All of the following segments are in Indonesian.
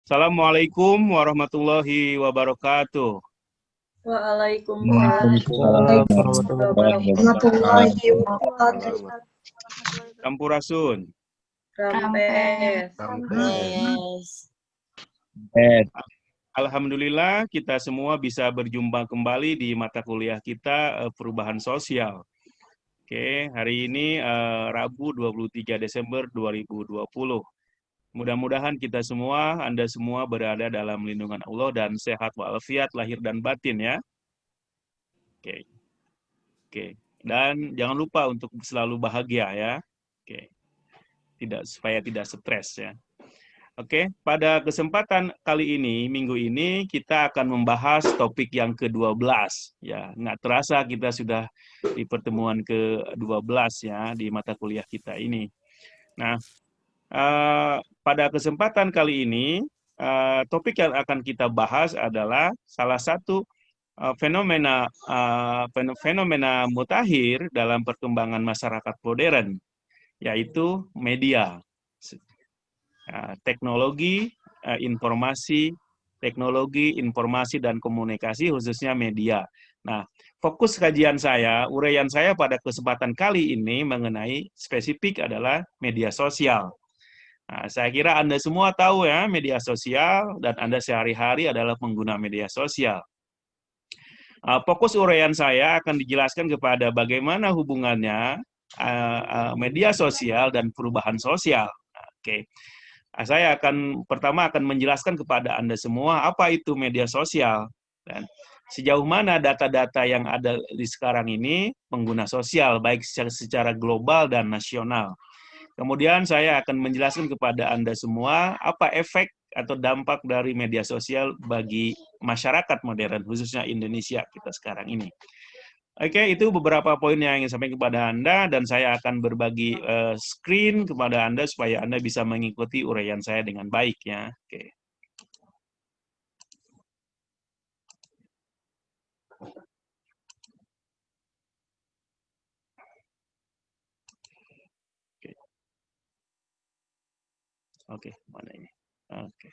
Assalamualaikum warahmatullahi wabarakatuh. Waalaikumsalam warahmatullahi wabarakatuh. Sampurasun. Rampes. Alhamdulillah kita semua bisa berjumpa kembali di mata kuliah kita perubahan sosial. Oke, hari ini Rabu 23 Desember 2020. Mudah-mudahan kita semua, Anda semua berada dalam lindungan Allah dan sehat walafiat lahir dan batin ya. Oke. Dan jangan lupa untuk selalu bahagia ya. Oke. Supaya tidak stres ya. Oke, pada kesempatan kali ini, minggu ini kita akan membahas topik yang ke-12 ya. Nggak terasa kita sudah di pertemuan ke-12 ya di mata kuliah kita ini. Nah, pada kesempatan kali ini, topik yang akan kita bahas adalah salah satu fenomena mutakhir dalam perkembangan masyarakat modern, yaitu media, teknologi informasi dan komunikasi, khususnya media. Nah, fokus kajian saya, uraian saya pada kesempatan kali ini mengenai spesifik adalah media sosial. Nah, saya kira Anda semua tahu ya media sosial dan Anda sehari-hari adalah pengguna media sosial. Fokus uraian saya akan dijelaskan kepada bagaimana hubungannya media sosial dan perubahan sosial. Oke. Saya pertama akan menjelaskan kepada Anda semua apa itu media sosial dan sejauh mana data-data yang ada di sekarang ini pengguna sosial baik secara global dan nasional. Kemudian saya akan menjelaskan kepada Anda semua apa efek atau dampak dari media sosial bagi masyarakat modern, khususnya Indonesia kita sekarang ini. Oke, itu beberapa poin yang ingin sampaikan kepada Anda, dan saya akan berbagi screen kepada Anda supaya Anda bisa mengikuti uraian saya dengan baik ya. Oke. Oke, mana ini? Oke.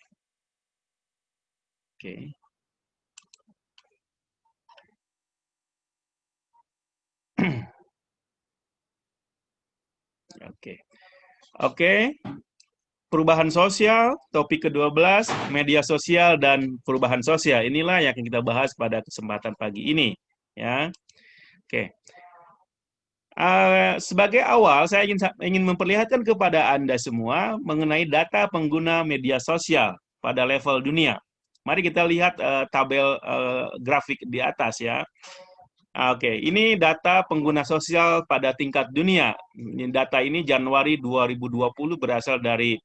Oke. Perubahan sosial, topik ke-12, media sosial dan perubahan sosial. Inilah yang akan kita bahas pada kesempatan pagi ini. Ya. Oke. Sebagai awal, saya ingin memperlihatkan kepada Anda semua mengenai data pengguna media sosial pada level dunia. Mari kita lihat tabel grafik di atas ya. Oke, ini data pengguna sosial pada tingkat dunia. Data ini Januari 2020 berasal dari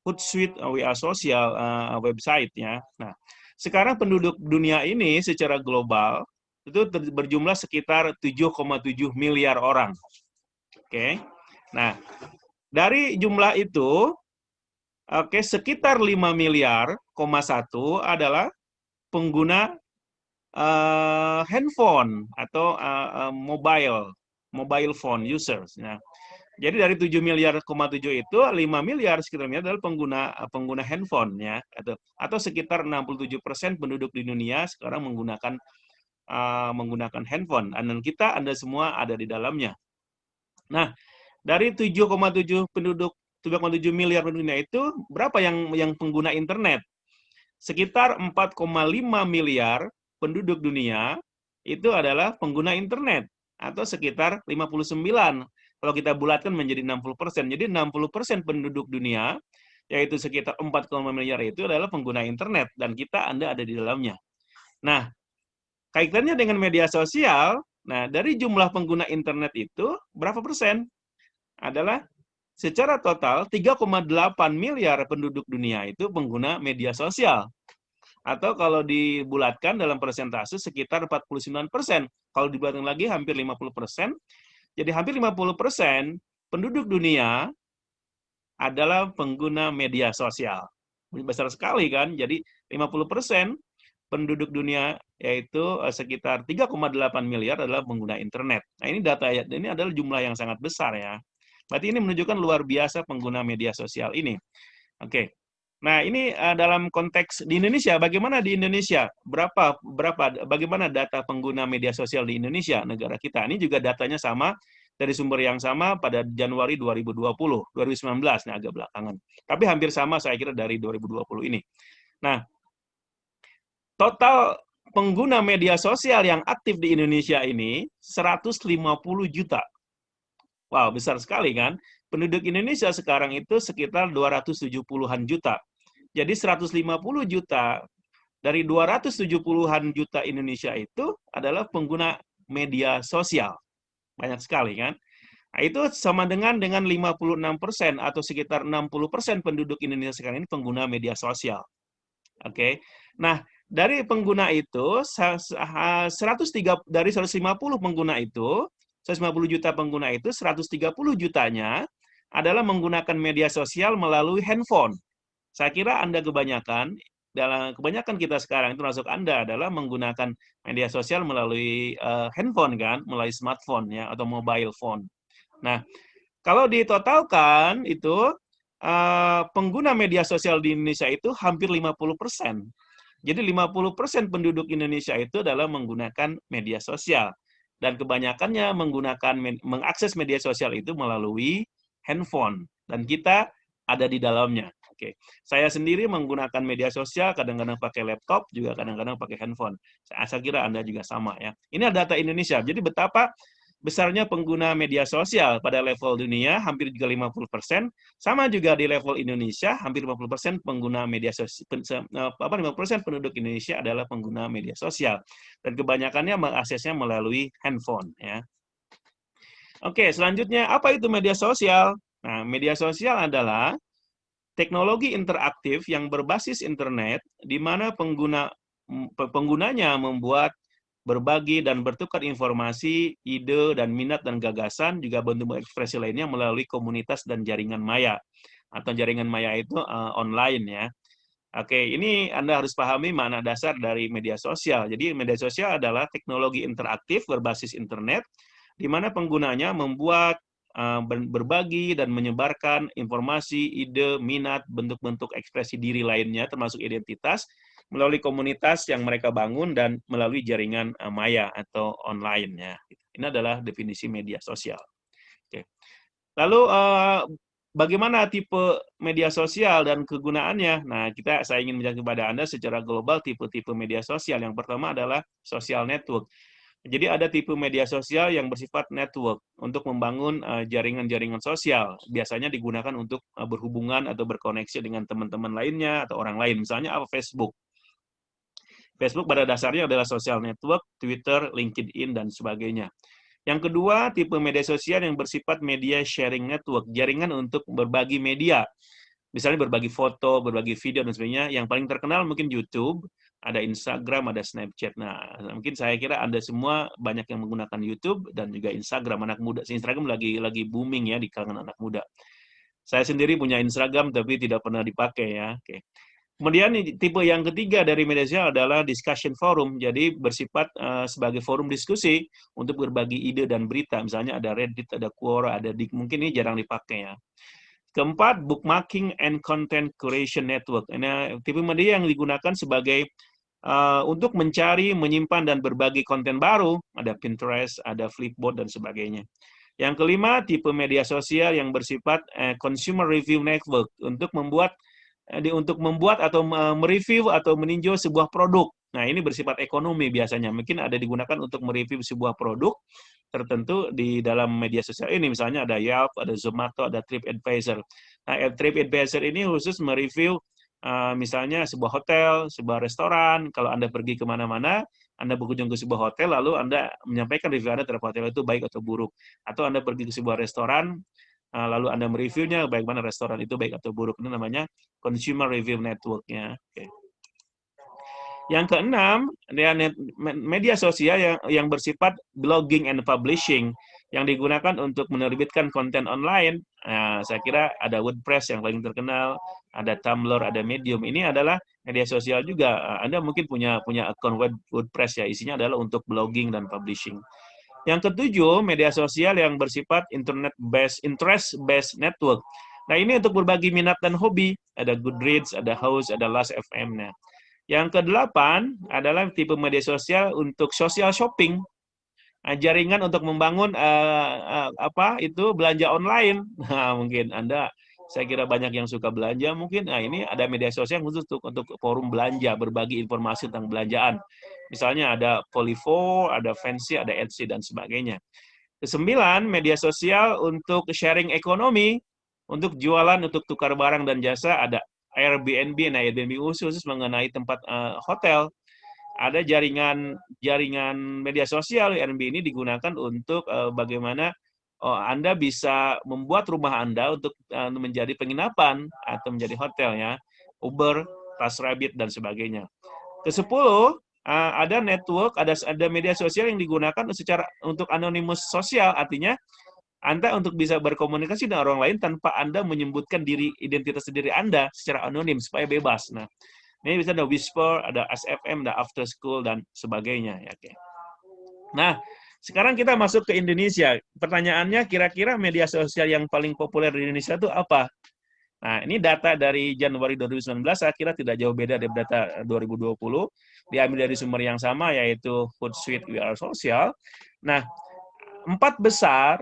Hootsuite WA Social website ya. Nah, sekarang penduduk dunia ini secara global itu berjumlah sekitar 7,7 miliar orang. Oke. Nah, dari jumlah itu sekitar 5 miliar,1 adalah pengguna handphone atau mobile phone users. Nah, jadi dari 7 miliar,7 itu 5 miliar sekitarnya adalah pengguna handphone ya, atau sekitar 67% penduduk di dunia sekarang menggunakan handphone, dan Anda semua ada di dalamnya. Nah, dari 7,7 miliar penduduk dunia itu, berapa yang pengguna internet? Sekitar 4,5 miliar penduduk dunia itu adalah pengguna internet, atau sekitar 59. Kalau kita bulatkan menjadi 60%. Jadi 60% penduduk dunia, yaitu sekitar 4,5 miliar itu adalah pengguna internet, dan Anda ada di dalamnya. Nah, kaitannya dengan media sosial, nah dari jumlah pengguna internet itu, berapa persen? Adalah secara total 3,8 miliar penduduk dunia itu pengguna media sosial. Atau kalau dibulatkan dalam persentase sekitar 49%. Kalau dibulatkan lagi hampir 50%. Jadi hampir 50% penduduk dunia adalah pengguna media sosial. Besar sekali kan? Jadi 50% penduduk dunia, yaitu sekitar 3,8 miliar adalah pengguna internet. Nah, ini data ini adalah jumlah yang sangat besar ya. Berarti ini menunjukkan luar biasa pengguna media sosial ini. Oke. Nah, ini dalam konteks di Indonesia, bagaimana di Indonesia? Bagaimana data pengguna media sosial di Indonesia, negara kita? Ini juga datanya sama, dari sumber yang sama pada Januari 2020, 2019, ini agak belakangan. Tapi hampir sama saya kira dari 2020 ini. Nah, total pengguna media sosial yang aktif di Indonesia ini 150 juta. Wow, besar sekali kan? Penduduk Indonesia sekarang itu sekitar 270-an juta. Jadi 150 juta dari 270-an juta Indonesia itu adalah pengguna media sosial. Banyak sekali kan? Nah, itu sama dengan 56% atau sekitar 60% penduduk Indonesia sekarang ini pengguna media sosial. Oke. Nah, dari pengguna itu 150 pengguna itu, 150 juta pengguna itu 130 jutanya adalah menggunakan media sosial melalui handphone. Saya kira Anda kebanyakan kita sekarang itu termasuk Anda adalah menggunakan media sosial melalui handphone kan, melalui smartphone ya atau mobile phone. Nah, kalau ditotalkan itu pengguna media sosial di Indonesia itu hampir 50%. Jadi 50% penduduk Indonesia itu adalah menggunakan media sosial dan kebanyakannya mengakses media sosial itu melalui handphone dan kita ada di dalamnya. Oke. Saya sendiri menggunakan media sosial, kadang-kadang pakai laptop, juga kadang-kadang pakai handphone. Saya kira Anda juga sama ya. Ini data Indonesia. Jadi betapa besarnya pengguna media sosial pada level dunia, hampir juga 50%. Sama juga di level Indonesia, hampir 50% pengguna media sosial. 50% penduduk Indonesia adalah pengguna media sosial. Dan kebanyakannya mengaksesnya melalui handphone ya. Oke, selanjutnya apa itu media sosial? Nah, media sosial adalah teknologi interaktif yang berbasis internet di mana penggunanya membuat, berbagi, dan bertukar informasi, ide, dan minat dan gagasan, juga bentuk ekspresi lainnya melalui komunitas dan jaringan maya. Atau jaringan maya itu online ya. Oke, ini Anda harus pahami makna dasar dari media sosial. Jadi media sosial adalah teknologi interaktif berbasis internet, di mana penggunanya membuat, berbagi dan menyebarkan informasi, ide, minat, bentuk-bentuk ekspresi diri lainnya, termasuk identitas, melalui komunitas yang mereka bangun dan melalui jaringan maya atau online ya. Ini adalah definisi media sosial. Oke. Lalu bagaimana tipe media sosial dan kegunaannya? Nah, saya ingin menjelaskan kepada Anda secara global tipe-tipe media sosial. Yang pertama adalah social network. Jadi ada tipe media sosial yang bersifat network untuk membangun jaringan-jaringan sosial. Biasanya digunakan untuk berhubungan atau berkoneksi dengan teman-teman lainnya atau orang lain. Misalnya apa? Facebook. Facebook pada dasarnya adalah social network, Twitter, LinkedIn, dan sebagainya. Yang kedua, tipe media sosial yang bersifat media sharing network, jaringan untuk berbagi media. Misalnya berbagi foto, berbagi video, dan sebagainya. Yang paling terkenal mungkin YouTube, ada Instagram, ada Snapchat. Nah, mungkin saya kira Anda semua banyak yang menggunakan YouTube dan juga Instagram. Anak muda, Instagram lagi booming ya di kalangan anak muda. Saya sendiri punya Instagram tapi tidak pernah dipakai ya. Oke. Kemudian tipe yang ketiga dari media sosial adalah discussion forum. Jadi bersifat sebagai forum diskusi untuk berbagi ide dan berita. Misalnya ada Reddit, ada Quora, ada mungkin ini jarang dipakai ya. Keempat, bookmarking and content curation network. Ini tipe media yang digunakan sebagai untuk mencari, menyimpan, dan berbagi konten baru. Ada Pinterest, ada Flipboard, dan sebagainya. Yang kelima, tipe media sosial yang bersifat consumer review network untuk membuat atau mereview atau meninjau sebuah produk. Nah, ini bersifat ekonomi biasanya. Mungkin ada digunakan untuk mereview sebuah produk tertentu di dalam media sosial ini. Misalnya ada Yelp, ada Zomato, ada TripAdvisor. Nah, TripAdvisor ini khusus mereview misalnya sebuah hotel, sebuah restoran. Kalau Anda pergi kemana-mana, Anda berkunjung ke sebuah hotel, lalu Anda menyampaikan review Anda terhadap hotel itu baik atau buruk. Atau Anda pergi ke sebuah restoran, lalu Anda mereviewnya bagaimana restoran itu baik atau buruk. Ini namanya consumer review network-nya. Okay. Yang keenam, media sosial yang bersifat blogging and publishing, yang digunakan untuk menerbitkan konten online. Nah, saya kira ada WordPress yang paling terkenal, ada Tumblr, ada Medium. Ini adalah media sosial juga. Anda mungkin punya akun WordPress ya, isinya adalah untuk blogging dan publishing. Yang ketujuh, media sosial yang bersifat interest based network. Nah, ini untuk berbagi minat dan hobi. Ada Goodreads, ada Houzz, ada Last.fm. Nah, yang kedelapan adalah tipe media sosial untuk social shopping. Jaringan untuk membangun belanja online. Nah, mungkin saya kira banyak yang suka belanja mungkin. Nah, ini ada media sosial khusus untuk forum belanja, berbagi informasi tentang belanjaan. Misalnya ada Polyvo, ada Fancy, ada Etsy dan sebagainya. Kesembilan, media sosial untuk sharing ekonomi, untuk jualan, untuk tukar barang dan jasa, ada Airbnb. Nah, Airbnb khusus mengenai tempat hotel. Ada jaringan media sosial. Airbnb ini digunakan untuk bagaimana Anda bisa membuat rumah Anda untuk menjadi penginapan atau menjadi hotel ya. Uber, TaskRabbit dan sebagainya. Kesepuluh, ada network, ada media sosial yang digunakan untuk anonimus sosial, artinya Anda untuk bisa berkomunikasi dengan orang lain tanpa Anda menyebutkan identitas diri Anda secara anonim supaya bebas. Nah, ini bisa ada Whisper, ada SFM, ada After School dan sebagainya. Ya, oke. Nah, sekarang kita masuk ke Indonesia. Pertanyaannya, kira-kira media sosial yang paling populer di Indonesia itu apa? Nah, ini data dari Januari 2019, saya kira tidak jauh beda dari data 2020. Diambil dari sumber yang sama, yaitu Hootsuite WR Social. Nah, 4 besar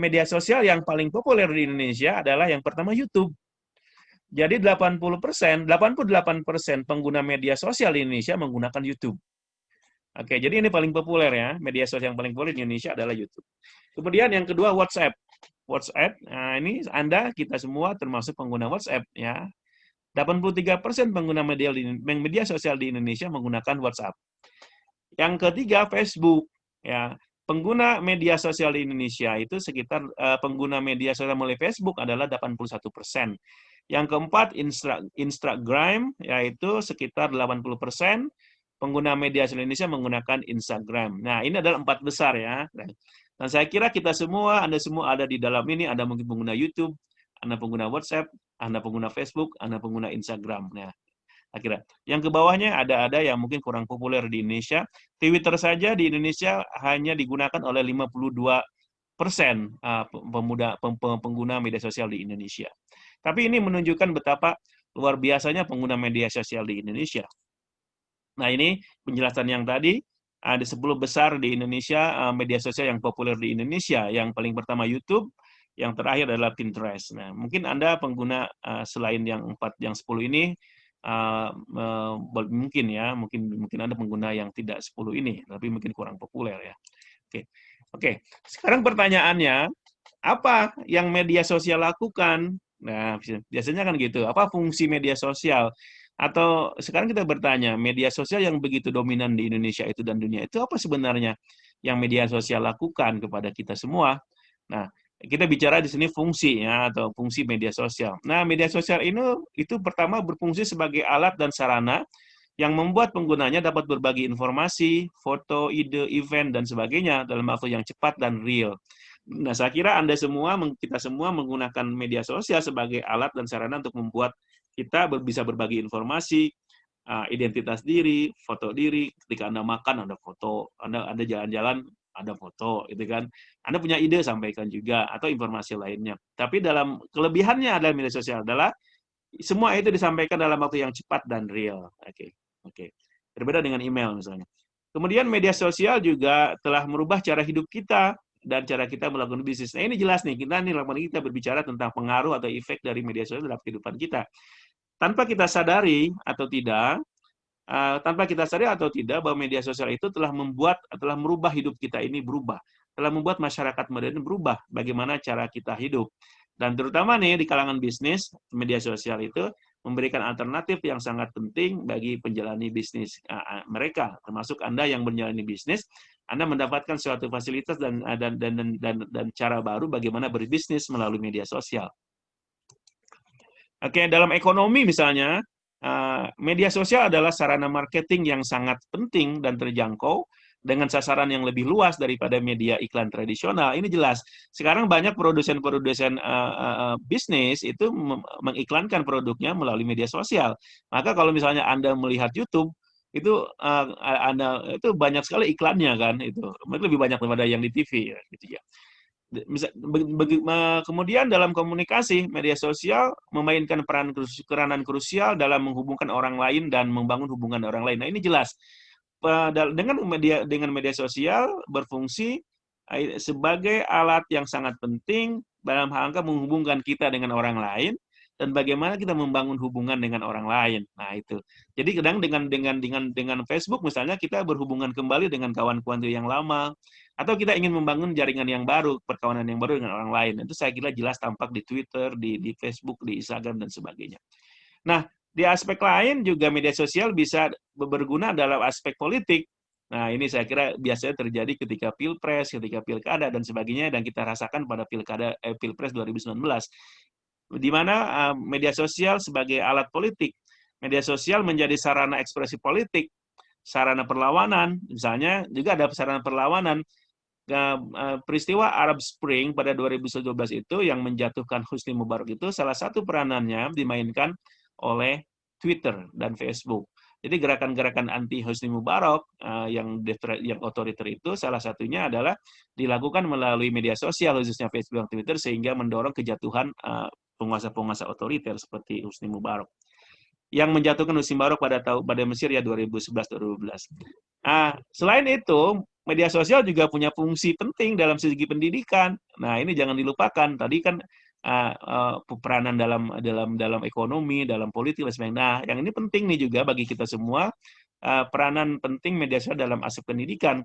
media sosial yang paling populer di Indonesia adalah yang pertama YouTube. Jadi 88% pengguna media sosial di Indonesia menggunakan YouTube. Oke, jadi ini paling populer ya, media sosial yang paling populer di Indonesia adalah YouTube. Kemudian yang kedua WhatsApp. Nah ini kita semua termasuk pengguna WhatsApp ya. 83% pengguna media sosial di Indonesia menggunakan WhatsApp. Yang ketiga Facebook ya. Pengguna media sosial di Indonesia itu sekitar pengguna media sosial melalui Facebook adalah 81%. Yang keempat, Instagram, yaitu sekitar 80% pengguna media sosial Indonesia menggunakan Instagram. Nah, ini adalah 4 besar ya. Dan saya kira kita semua, Anda semua ada di dalam ini, Anda mungkin pengguna YouTube, Anda pengguna WhatsApp, Anda pengguna Facebook, Anda pengguna Instagram. Nah, akhirnya. Yang ke bawahnya ada yang mungkin kurang populer di Indonesia. Twitter saja di Indonesia hanya digunakan oleh 52% pengguna media sosial di Indonesia. Tapi ini menunjukkan betapa luar biasanya pengguna media sosial di Indonesia. Nah, ini penjelasan yang tadi, ada 10 besar di Indonesia, media sosial yang populer di Indonesia. Yang paling pertama YouTube, yang terakhir adalah Pinterest. Nah, mungkin Anda pengguna selain yang 10 ini, mungkin Anda pengguna yang tidak 10 ini, tapi mungkin kurang populer ya. Oke. Sekarang pertanyaannya, apa yang media sosial lakukan? Nah, biasanya kan gitu. Apa fungsi media sosial? Atau sekarang kita bertanya, media sosial yang begitu dominan di Indonesia itu dan dunia itu apa sebenarnya yang media sosial lakukan kepada kita semua? Nah, kita bicara di sini fungsi ya, atau fungsi media sosial. Nah, media sosial itu pertama berfungsi sebagai alat dan sarana yang membuat penggunanya dapat berbagi informasi, foto, ide, event, dan sebagainya dalam waktu yang cepat dan real. Nah, saya kira kita semua menggunakan media sosial sebagai alat dan sarana untuk membuat kita bisa berbagi informasi, identitas diri, foto diri. Ketika Anda makan, Anda foto. Anda jalan-jalan, ada foto, gitu kan. Anda punya ide, sampaikan juga, atau informasi lainnya. Tapi dalam kelebihannya adalah media sosial adalah semua itu disampaikan dalam waktu yang cepat dan real. Oke. Berbeda dengan email misalnya. Kemudian media sosial juga telah merubah cara hidup kita dan cara kita melakukan bisnis. Nah, ini jelas nih, kita berbicara tentang pengaruh atau efek dari media sosial dalam kehidupan kita. Tanpa kita sadari atau tidak bahwa media sosial itu telah merubah hidup kita ini berubah, telah membuat masyarakat modern berubah bagaimana cara kita hidup. Dan terutama nih di kalangan bisnis, media sosial itu memberikan alternatif yang sangat penting bagi penjalani bisnis mereka, termasuk Anda yang menjalani bisnis. Anda mendapatkan suatu fasilitas dan cara baru bagaimana berbisnis melalui media sosial. Oke, dalam ekonomi misalnya, media sosial adalah sarana marketing yang sangat penting dan terjangkau dengan sasaran yang lebih luas daripada media iklan tradisional. Ini jelas. Sekarang banyak produsen-produsen bisnis itu mengiklankan produknya melalui media sosial. Maka kalau misalnya Anda melihat YouTube, itu Anda itu banyak sekali iklannya kan itu. Lebih banyak daripada yang di TV ya, gitu ya. Kemudian dalam komunikasi, media sosial memainkan peranan krusial dalam menghubungkan orang lain dan membangun hubungan orang lain. Nah, ini jelas. Dengan media sosial berfungsi sebagai alat yang sangat penting dalam rangka menghubungkan kita dengan orang lain dan bagaimana kita membangun hubungan dengan orang lain. Nah, itu. Jadi kadang dengan Facebook misalnya kita berhubungan kembali dengan kawan-kawan yang lama, atau kita ingin membangun jaringan yang baru, perkawanan yang baru dengan orang lain. Itu saya kira jelas tampak di Twitter, di Facebook, di Instagram, dan sebagainya. Nah, di aspek lain juga media sosial bisa berguna dalam aspek politik. Nah, ini saya kira biasanya terjadi ketika Pilpres, ketika Pilkada, dan sebagainya, dan kita rasakan pada Pilpres 2019. Di mana media sosial sebagai alat politik. Media sosial menjadi sarana ekspresi politik, sarana perlawanan, misalnya juga ada sarana perlawanan. Peristiwa Arab Spring pada 2012 itu yang menjatuhkan Husni Mubarak itu salah satu peranannya dimainkan oleh Twitter dan Facebook. Jadi gerakan-gerakan anti Husni Mubarak yang otoriter itu salah satunya adalah dilakukan melalui media sosial khususnya Facebook dan Twitter sehingga mendorong kejatuhan penguasa-penguasa otoriter seperti Husni Mubarak. Yang menjatuhkan Husni Mubarak pada Mesir ya 2011-2012. Selain itu, media sosial juga punya fungsi penting dalam segi pendidikan. Nah, ini jangan dilupakan. Tadi kan peranan dalam ekonomi, dalam politik dan sebagainya. Nah, yang ini penting nih juga bagi kita semua, peranan penting media sosial dalam aspek pendidikan.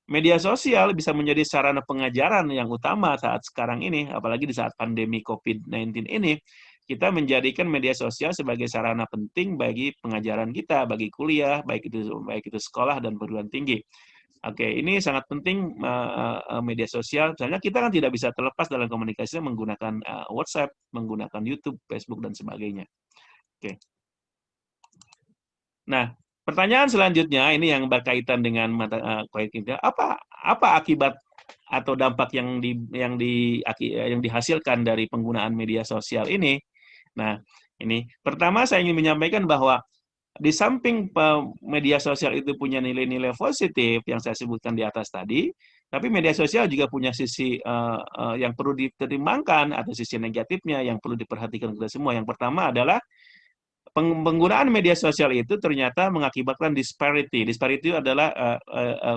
Media sosial bisa menjadi sarana pengajaran yang utama saat sekarang ini, apalagi di saat pandemi COVID-19 ini. Kita menjadikan media sosial sebagai sarana penting bagi pengajaran kita, bagi kuliah, baik itu sekolah dan perguruan tinggi. Oke, ini sangat penting media sosial. Misalnya kita kan tidak bisa terlepas dalam komunikasi menggunakan WhatsApp, menggunakan YouTube, Facebook, dan sebagainya. Oke. Nah, pertanyaan selanjutnya ini yang berkaitan dengan apa akibat atau dampak yang dihasilkan dari penggunaan media sosial ini? Nah, ini pertama saya ingin menyampaikan bahwa di samping media sosial itu punya nilai-nilai positif yang saya sebutkan di atas tadi, tapi media sosial juga punya sisi yang perlu dipertimbangkan atau sisi negatifnya yang perlu diperhatikan kita semua. Yang pertama adalah penggunaan media sosial itu ternyata mengakibatkan disparity. Disparity adalah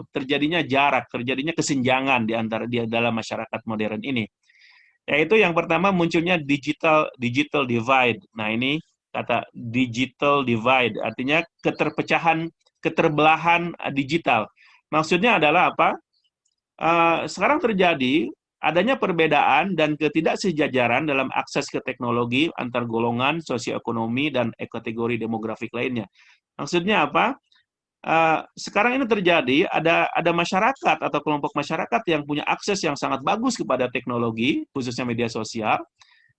terjadinya jarak, terjadinya kesenjangan di dalam masyarakat modern ini. Yaitu yang pertama munculnya digital divide. Nah, ini kata digital divide artinya keterbelahan digital. Maksudnya adalah apa? Sekarang terjadi adanya perbedaan dan ketidaksejajaran dalam akses ke teknologi antar golongan sosioekonomi dan kategori demografik lainnya. Maksudnya apa? Sekarang ini terjadi ada masyarakat atau kelompok masyarakat yang punya akses yang sangat bagus kepada teknologi, khususnya media sosial.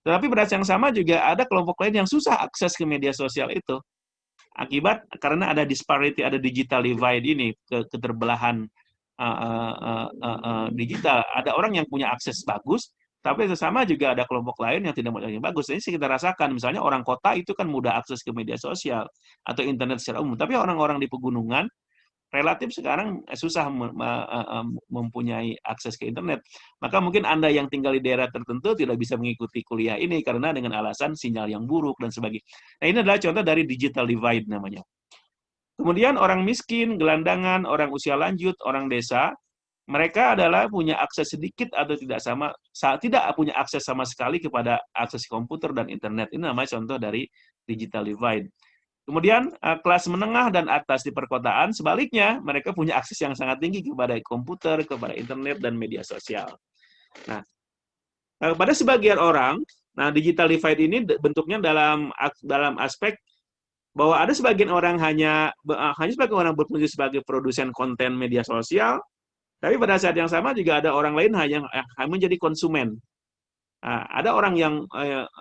Tetapi pada saat yang sama juga ada kelompok lain yang susah akses ke media sosial itu. Akibat karena ada disparity, ada digital divide ini, keterbelahan digital. Ada orang yang punya akses bagus, tapi sesama juga ada kelompok lain yang tidak punya bagus. Ini kita rasakan, misalnya orang kota itu kan mudah akses ke media sosial atau internet secara umum, tapi orang-orang di pegunungan relatif sekarang susah mempunyai akses ke internet. Maka mungkin Anda yang tinggal di daerah tertentu tidak bisa mengikuti kuliah ini karena dengan alasan sinyal yang buruk dan sebagainya. Nah, ini adalah contoh dari digital divide namanya. Kemudian orang miskin, gelandangan, orang usia lanjut, orang desa, mereka adalah punya akses sedikit atau tidak punya akses sama sekali kepada akses komputer dan internet. Ini namanya contoh dari digital divide. Kemudian kelas menengah dan atas di perkotaan, sebaliknya mereka punya akses yang sangat tinggi kepada komputer, kepada internet dan media sosial. Nah, pada sebagian orang, digital divide ini bentuknya dalam aspek bahwa ada sebagian orang hanya sebagian orang berfungsi sebagai produsen konten media sosial, tapi pada saat yang sama juga ada orang lain yang menjadi konsumen. Ada orang yang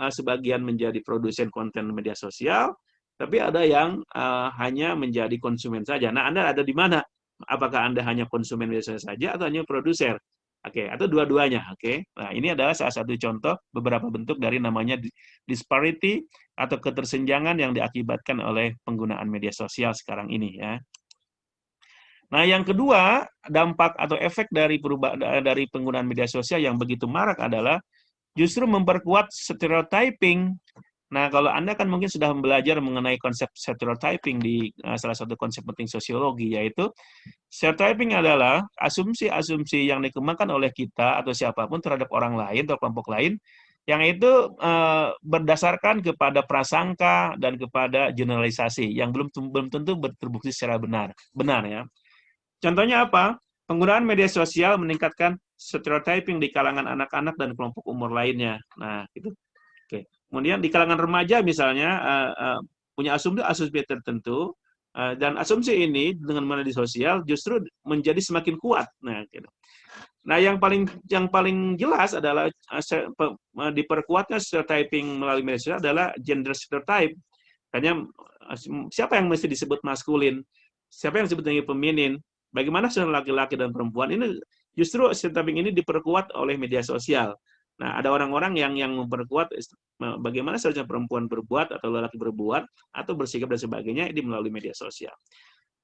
sebagian menjadi produsen konten media sosial, tapi ada yang hanya menjadi konsumen saja. Nah, Anda ada di mana? Apakah Anda hanya konsumen media sosial saja atau hanya produser? Oke, atau dua-duanya. Oke. Nah, ini adalah salah satu contoh beberapa bentuk dari namanya disparity atau ketersenjangan yang diakibatkan oleh penggunaan media sosial sekarang ini ya. Nah, yang kedua, dampak atau efek dari dari penggunaan media sosial yang begitu marak adalah justru memperkuat stereotyping. Nah, kalau Anda kan mungkin sudah belajar mengenai konsep stereotyping di salah satu konsep penting sosiologi, yaitu stereotyping adalah asumsi-asumsi yang dikembangkan oleh kita atau siapapun terhadap orang lain atau kelompok lain, yang itu berdasarkan kepada prasangka dan kepada generalisasi yang belum tentu terbukti secara benar ya. Contohnya apa? Penggunaan media sosial meningkatkan stereotyping di kalangan anak-anak dan kelompok umur lainnya. Nah, gitu. Oke. Kemudian di kalangan remaja misalnya punya asumsi tertentu dan asumsi ini dengan media sosial justru menjadi semakin kuat. Nah, gitu. Nah, yang paling jelas adalah diperkuatnya stereotyping melalui media sosial adalah gender stereotype. Hanya siapa yang mesti disebut maskulin, siapa yang disebut dengan feminin, bagaimana soal laki-laki dan perempuan, ini justru stereotyping ini diperkuat oleh media sosial. Nah, ada orang-orang yang memperkuat bagaimana seharusnya perempuan berbuat atau lelaki berbuat atau bersikap dan sebagainya ini melalui media sosial.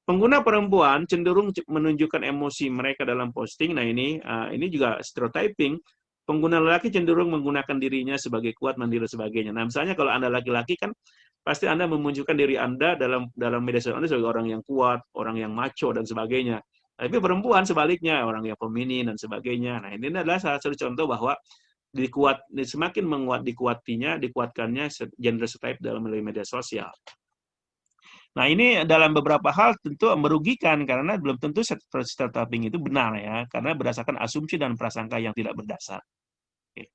Pengguna perempuan cenderung menunjukkan emosi mereka dalam posting. Nah, ini juga stereotyping. Pengguna lelaki cenderung menggunakan dirinya sebagai kuat, mandiri, dan sebagainya. Nah, misalnya kalau Anda laki-laki kan pasti Anda memunculkan diri Anda dalam media sosial Anda sebagai orang yang kuat, orang yang macho, dan sebagainya. Tapi perempuan sebaliknya, orang yang feminin, dan sebagainya. Nah, ini adalah salah satu contoh bahwa semakin dikuatkannya gender stereotype dalam media sosial. Nah, ini dalam beberapa hal tentu merugikan karena belum tentu stereotyping itu benar ya, karena berdasarkan asumsi dan prasangka yang tidak berdasar. Oke.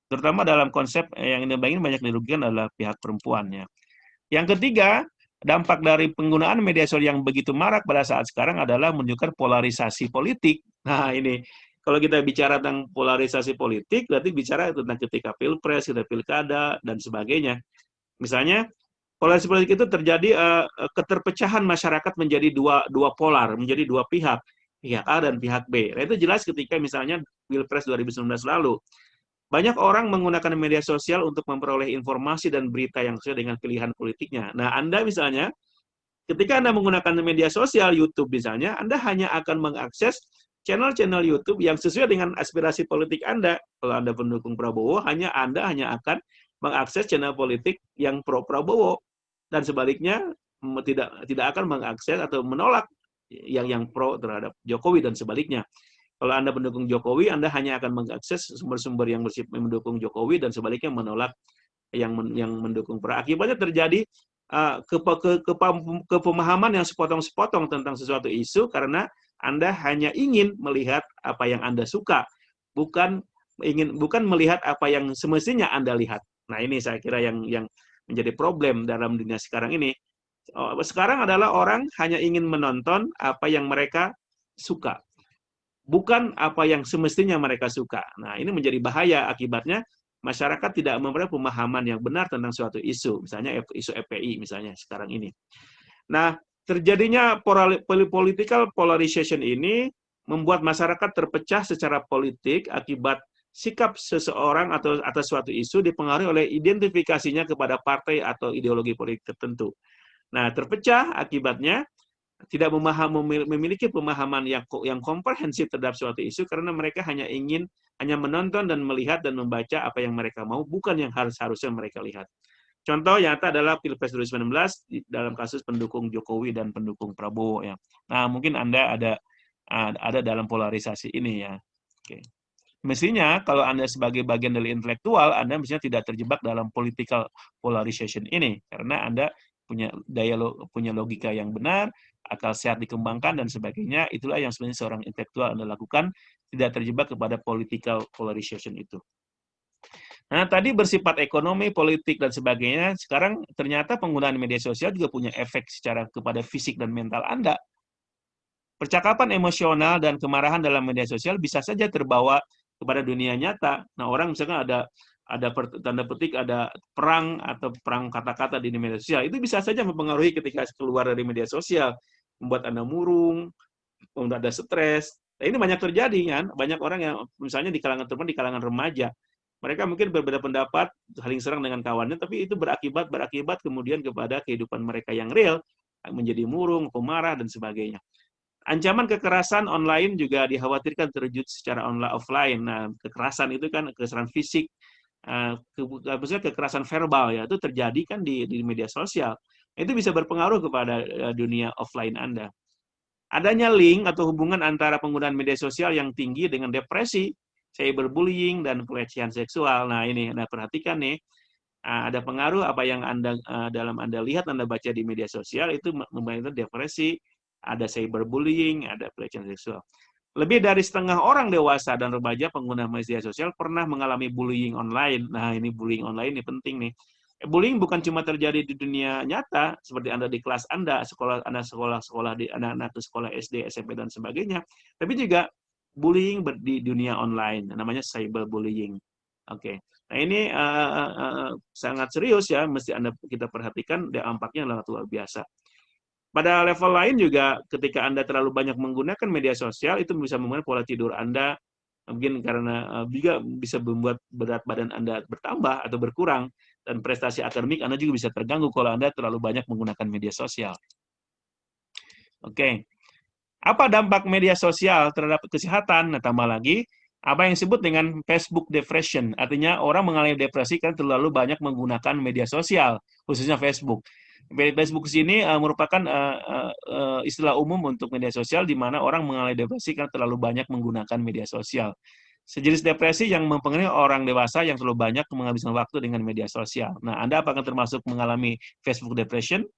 Terutama dalam konsep yang ini banyak dirugikan adalah pihak perempuan ya. Yang ketiga, dampak dari penggunaan media sosial yang begitu marak pada saat sekarang adalah menunjukkan polarisasi politik. Nah, ini kalau kita bicara tentang polarisasi politik, berarti bicara tentang ketika pilpres, ketika pilkada, dan sebagainya. Misalnya, polarisasi politik itu terjadi keterpecahan masyarakat menjadi dua polar, menjadi dua pihak A dan pihak B. Nah, itu jelas ketika misalnya pilpres 2019 lalu. Banyak orang menggunakan media sosial untuk memperoleh informasi dan berita yang sesuai dengan pilihan politiknya. Nah, Anda misalnya, ketika Anda menggunakan media sosial, YouTube misalnya, Anda hanya akan mengakses channel-channel YouTube yang sesuai dengan aspirasi politik Anda. Kalau Anda pendukung Prabowo, Anda hanya akan mengakses channel politik yang pro Prabowo. Dan sebaliknya, tidak akan mengakses atau menolak yang pro terhadap Jokowi dan sebaliknya. Kalau Anda mendukung Jokowi, Anda hanya akan mengakses sumber-sumber yang mendukung Jokowi dan sebaliknya menolak yang mendukung Prabowo. Akibatnya terjadi kepemahaman yang sepotong-sepotong tentang sesuatu isu karena Anda hanya ingin melihat apa yang Anda suka, bukan melihat apa yang semestinya Anda lihat. Nah, ini saya kira yang menjadi problem dalam dunia sekarang ini. Sekarang adalah orang hanya ingin menonton apa yang mereka suka, bukan apa yang semestinya mereka suka. Nah, ini menjadi bahaya akibatnya masyarakat tidak memperoleh pemahaman yang benar tentang suatu isu, misalnya isu FPI misalnya sekarang ini. Nah, terjadinya political polarization ini membuat masyarakat terpecah secara politik akibat sikap seseorang atau atas suatu isu dipengaruhi oleh identifikasinya kepada partai atau ideologi politik tertentu. Nah, terpecah akibatnya tidak memiliki pemahaman yang komprehensif terhadap suatu isu karena mereka hanya menonton dan melihat dan membaca apa yang mereka mau, bukan yang harusnya mereka lihat. Contoh nyata adalah Pilpres 2019 dalam kasus pendukung Jokowi dan pendukung Prabowo ya. Nah, mungkin Anda ada dalam polarisasi ini ya. Oke. Mestinya kalau Anda sebagai bagian dari intelektual, Anda mestinya tidak terjebak dalam political polarization ini karena Anda punya logika yang benar, akal sehat dikembangkan dan sebagainya. Itulah yang sebenarnya seorang intelektual Anda lakukan, tidak terjebak kepada political polarization itu. Nah, tadi bersifat ekonomi, politik dan sebagainya. Sekarang ternyata penggunaan media sosial juga punya efek secara kepada fisik dan mental Anda. Percakapan emosional dan kemarahan dalam media sosial bisa saja terbawa kepada dunia nyata. Nah, orang misalkan ada tanda petik ada perang atau perang kata-kata di media sosial, itu bisa saja mempengaruhi ketika keluar dari media sosial, membuat Anda murung, Untuk ada stres. Nah, ini banyak terjadi kan, banyak orang yang misalnya di kalangan teman, di kalangan remaja, mereka mungkin berbeda pendapat, saling serang dengan kawannya, tapi itu berakibat kemudian kepada kehidupan mereka yang real, menjadi murung, pemarah, dan sebagainya. Ancaman kekerasan online juga dikhawatirkan terwujud secara online offline. Nah, kekerasan itu kan kekerasan fisik, maksudnya kekerasan verbal ya, itu terjadi kan di media sosial. Itu bisa berpengaruh kepada dunia offline Anda. Adanya link atau hubungan antara penggunaan media sosial yang tinggi dengan depresi, cyberbullying, dan pelecehan seksual. Nah, ini Anda perhatikan nih, ada pengaruh apa yang Anda lihat, Anda baca di media sosial itu membantu depresi, ada cyberbullying, ada pelecehan seksual. Lebih dari setengah orang dewasa dan remaja pengguna media sosial pernah mengalami bullying online. Nah, ini bullying online ini penting nih. Bullying bukan cuma terjadi di dunia nyata, seperti Anda di kelas Anda, sekolah di anak-anak ke sekolah SD, SMP, dan sebagainya, tapi juga bullying di dunia online, namanya cyberbullying. Oke. Nah, ini sangat serius ya, mesti kita perhatikan, dampaknya luar biasa. Pada level lain juga, ketika Anda terlalu banyak menggunakan media sosial, itu bisa membuat pola tidur Anda, mungkin karena juga bisa membuat berat badan Anda bertambah atau berkurang, dan prestasi akademik Anda juga bisa terganggu kalau Anda terlalu banyak menggunakan media sosial. Oke. Apa dampak media sosial terhadap kesehatan? Nah, tambah lagi, apa yang disebut dengan Facebook depression, artinya orang mengalami depresi karena terlalu banyak menggunakan media sosial, khususnya Facebook. Facebook di sini merupakan istilah umum untuk media sosial di mana orang mengalami depresi karena terlalu banyak menggunakan media sosial. Sejenis depresi yang mempengaruhi orang dewasa yang terlalu banyak menghabiskan waktu dengan media sosial. Nah, Anda apakah termasuk mengalami Facebook depression?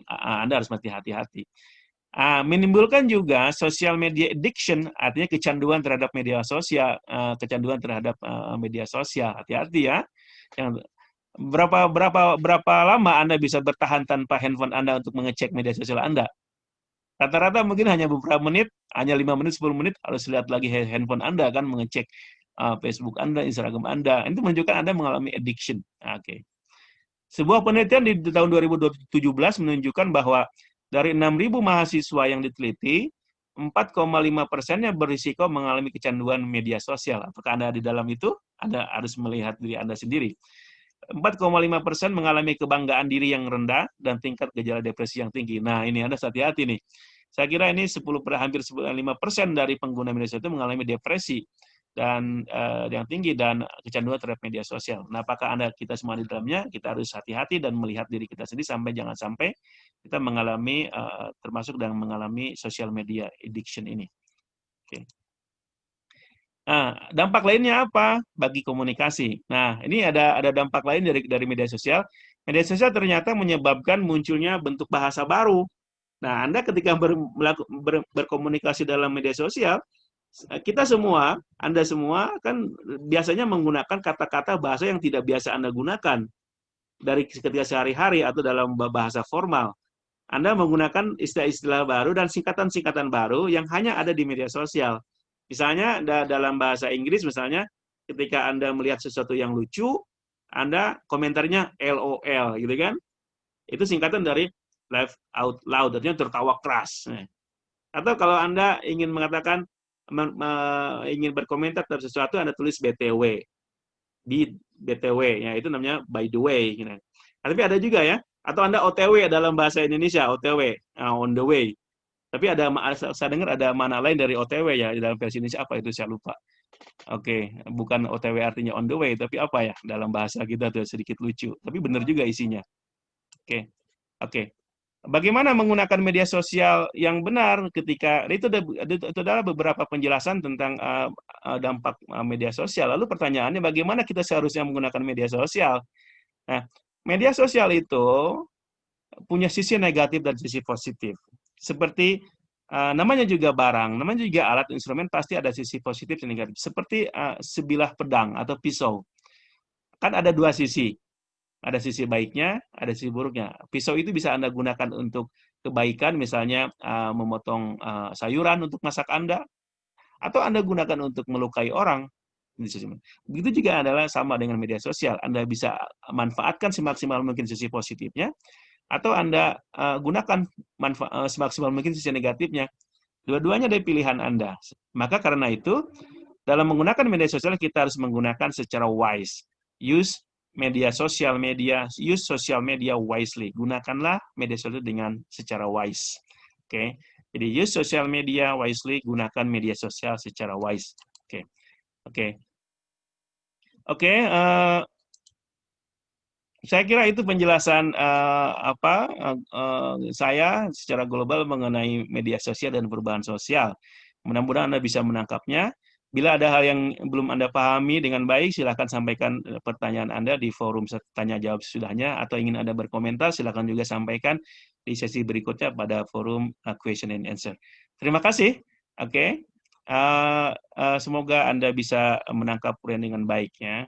Anda harus hati-hati. Menimbulkan juga social media addiction, artinya kecanduan terhadap media sosial, media sosial. Hati-hati ya. Berapa lama Anda bisa bertahan tanpa handphone Anda untuk mengecek media sosial Anda? Rata-rata mungkin hanya beberapa menit, hanya 5 menit, 10 menit, harus lihat lagi handphone Anda kan, mengecek Facebook Anda, Instagram Anda. Itu menunjukkan Anda mengalami addiction. Oke. Sebuah penelitian di tahun 2017 menunjukkan bahwa dari 6.000 mahasiswa yang diteliti, 4,5%-nya berisiko mengalami kecanduan media sosial. Apakah Anda di dalam itu? Anda harus melihat diri Anda sendiri. 4,5% mengalami kebanggaan diri yang rendah dan tingkat gejala depresi yang tinggi. Nah, ini Anda hati-hati nih. Saya kira ini hampir 5% dari pengguna media sosial itu mengalami depresi dan yang tinggi dan kecanduan terhadap media sosial. Nah, apakah kita semua di dalamnya? Kita harus hati-hati dan melihat diri kita sendiri jangan sampai kita mengalami termasuk dan mengalami social media addiction ini. Oke. Nah, dampak lainnya apa bagi komunikasi? Nah, ini ada dampak lain dari media sosial. Media sosial ternyata menyebabkan munculnya bentuk bahasa baru. Nah, Anda ketika berkomunikasi dalam media sosial, kita semua, Anda semua kan biasanya menggunakan kata-kata bahasa yang tidak biasa Anda gunakan dari ketika sehari-hari atau dalam bahasa formal. Anda menggunakan istilah-istilah baru dan singkatan-singkatan baru yang hanya ada di media sosial. Misalnya dalam bahasa Inggris, misalnya ketika Anda melihat sesuatu yang lucu, Anda komentarnya LOL, gitu kan? Itu singkatan dari laugh out loud, artinya tertawa keras. Atau kalau Anda ingin mengatakan, ingin berkomentar terhadap sesuatu, Anda tulis BTW. BTW, ya itu namanya by the way. Gitu. Tapi ada juga ya, atau Anda OTW dalam bahasa Indonesia, OTW, on the way. Tapi saya dengar ada mana lain dari OTW ya, dalam versi Indonesia apa itu saya lupa. Oke, bukan OTW artinya on the way, tapi apa ya, dalam bahasa kita tuh sedikit lucu. Tapi benar juga isinya. Oke. Bagaimana menggunakan media sosial yang benar ketika, itu adalah beberapa penjelasan tentang dampak media sosial. Lalu pertanyaannya, bagaimana kita seharusnya menggunakan media sosial? Nah, media sosial itu punya sisi negatif dan sisi positif. Seperti namanya juga barang, namanya juga alat instrumen, pasti ada sisi positif dan negatif. Seperti sebilah pedang atau pisau. Kan ada dua sisi. Ada sisi baiknya, ada sisi buruknya. Pisau itu bisa Anda gunakan untuk kebaikan, misalnya memotong sayuran untuk masak Anda, atau Anda gunakan untuk melukai orang. Begitu juga adalah sama dengan media sosial. Anda bisa manfaatkan semaksimal mungkin sisi positifnya, atau Anda gunakan semaksimal mungkin sisi negatifnya. Dua-duanya dari pilihan Anda. Maka karena itu, dalam menggunakan media sosial kita harus menggunakan secara wise. Use social media wisely. Gunakanlah media sosial dengan secara wise. Oke. Jadi use social media wisely, gunakan media sosial secara wise. Oke. Oke, saya kira itu penjelasan saya secara global mengenai media sosial dan perubahan sosial. Mudah-mudahan Anda bisa menangkapnya. Bila ada hal yang belum Anda pahami dengan baik, silakan sampaikan pertanyaan Anda di forum tanya jawab sesudahnya, atau ingin Anda berkomentar, silakan juga sampaikan di sesi berikutnya pada forum question and answer. Terima kasih. Oke. Semoga Anda bisa menangkap dengan baik ya.